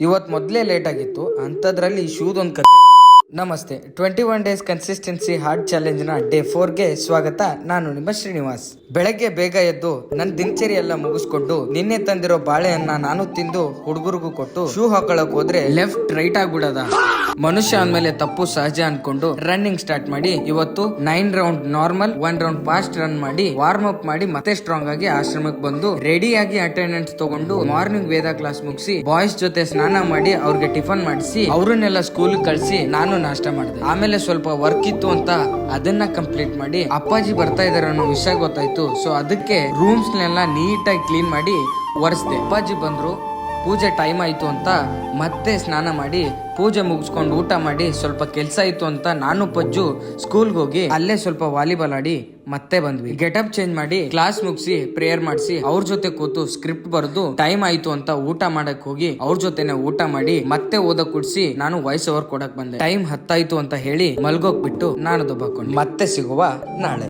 ಇವತ್ತು ಮೊದಲೇ ಲೇಟ್ ಆಗಿತ್ತು ಅಂಥದ್ರಲ್ಲಿ ಶೂದೊಂದು ಕತೆ. ನಮಸ್ತೆ. 21 ಡೇಸ್ ಕನ್ಸಿಸ್ಟೆನ್ಸಿ ಹಾರ್ಡ್ ಚಾಲೆಂಜ್ ನ ಡೇ 4ಗೆ ಸ್ವಾಗತ. ನಾನು ನಿಮ್ಮ ಶ್ರೀನಿವಾಸ್. ಬೆಳಗ್ಗೆ ಬೇಗ ಎದ್ದು ನನ್ನ ದಿನಚರಿ ಎಲ್ಲ ಮುಗಿಸ್ಕೊಂಡು ನಿನ್ನೆ ತಂದಿರೋ ಬಾಳೆಹಣ್ಣ ನಾನು ತಿಂದು ಹುಡುಗರಿಗೂ ಕೊಟ್ಟು ಶೂ ಹಾಕೊಳಕ್ ಹೋದ್ರೆ ಲೆಫ್ಟ್ ರೈಟ್ ಆಗ್ಬಿಡದ. ಮನುಷ್ಯ ಅಂದ್ಮೇಲೆ ತಪ್ಪು ಸಹಜ ಅನ್ಕೊಂಡು ರನ್ನಿಂಗ್ ಸ್ಟಾರ್ಟ್ ಮಾಡಿ ಇವತ್ತು 9 round normal 1 round fast run ಮಾಡಿ ವಾರ್ಮ್ ಅಪ್ ಮಾಡಿ ಮತ್ತೆ ಸ್ಟ್ರಾಂಗ್ ಆಗಿ ಆಶ್ರಮಕ್ಕೆ ಬಂದು ರೆಡಿ ಆಗಿ ಅಟೆಂಡೆನ್ಸ್ ತಗೊಂಡು ಮಾರ್ನಿಂಗ್ ವೇದ ಕ್ಲಾಸ್ ಮುಗಿಸಿ ಬಾಯ್ಸ್ ಜೊತೆ ಸ್ನಾನ ಮಾಡಿ ಅವ್ರಿಗೆ ಟಿಫನ್ ಮಾಡಿಸಿ ಅವ್ರನ್ನೆಲ್ಲ ಸ್ಕೂಲ್ ಕಳ್ಸಿ ನಾನು ನಾಷ್ಟ ಮಾಡಿದೆ. ಆಮೇಲೆ ಸ್ವಲ್ಪ ವರ್ಕ್ ಇತ್ತು ಅಂತ ಅದನ್ನ ಕಂಪ್ಲೀಟ್ ಮಾಡಿ ಅಪ್ಪಾಜಿ ಬರ್ತಾ ಇದಾರೆ ಅನ್ನೋ ವಿಷಯ ಗೊತ್ತಾಯ್ತು. ಸೊ ಅದಕ್ಕೆ ರೂಮ್ಸ್ ನೆಲ್ಲ ನೀಟಾಗಿ ಕ್ಲೀನ್ ಮಾಡಿ ಒರೆಸ್ದೆ. ಅಪ್ಪಾಜಿ ಬಂದ್ರು, ಪೂಜೆ ಟೈಮ್ ಆಯ್ತು ಅಂತ ಮತ್ತೆ ಸ್ನಾನ ಮಾಡಿ ಪೂಜೆ ಮುಗಿಸ್ಕೊಂಡು ಊಟ ಮಾಡಿ ಸ್ವಲ್ಪ ಕೆಲಸ ಇತ್ತು ಅಂತ ನಾನು ಪಜ್ಜು ಸ್ಕೂಲ್ಗೆ ಹೋಗಿ ಅಲ್ಲೇ ಸ್ವಲ್ಪ ವಾಲಿಬಾಲ್ ಆಡಿ ಮತ್ತೆ ಬಂದ್ವಿ. ಗೆಟಪ್ ಚೇಂಜ್ ಮಾಡಿ ಕ್ಲಾಸ್ ಮುಗಿಸಿ ಪ್ರೇಯರ್ ಮಾಡಿಸಿ ಅವ್ರ ಜೊತೆ ಕೂತು ಸ್ಕ್ರಿಪ್ಟ್ ಬರೆದು ಟೈಮ್ ಆಯ್ತು ಅಂತ ಊಟ ಮಾಡಕ್ ಹೋಗಿ ಅವ್ರ ಜೊತೆನೆ ಊಟ ಮಾಡಿ ಮತ್ತೆ ಓದಕ್ ಕುಡ್ಸಿ ನಾನು ವಾಯ್ಸ್ ಓವರ್ ಕೊಡಕ್ ಬಂದೆ. ಟೈಮ್ 10 ಆಯ್ತು ಅಂತ ಹೇಳಿ ಮಲ್ಗೋಗ್ಬಿಟ್ಟು ನಾನು ದಬ್ಬಾಕೊಂಡು ಮತ್ತೆ ಸಿಗುವ ನಾಳೆ.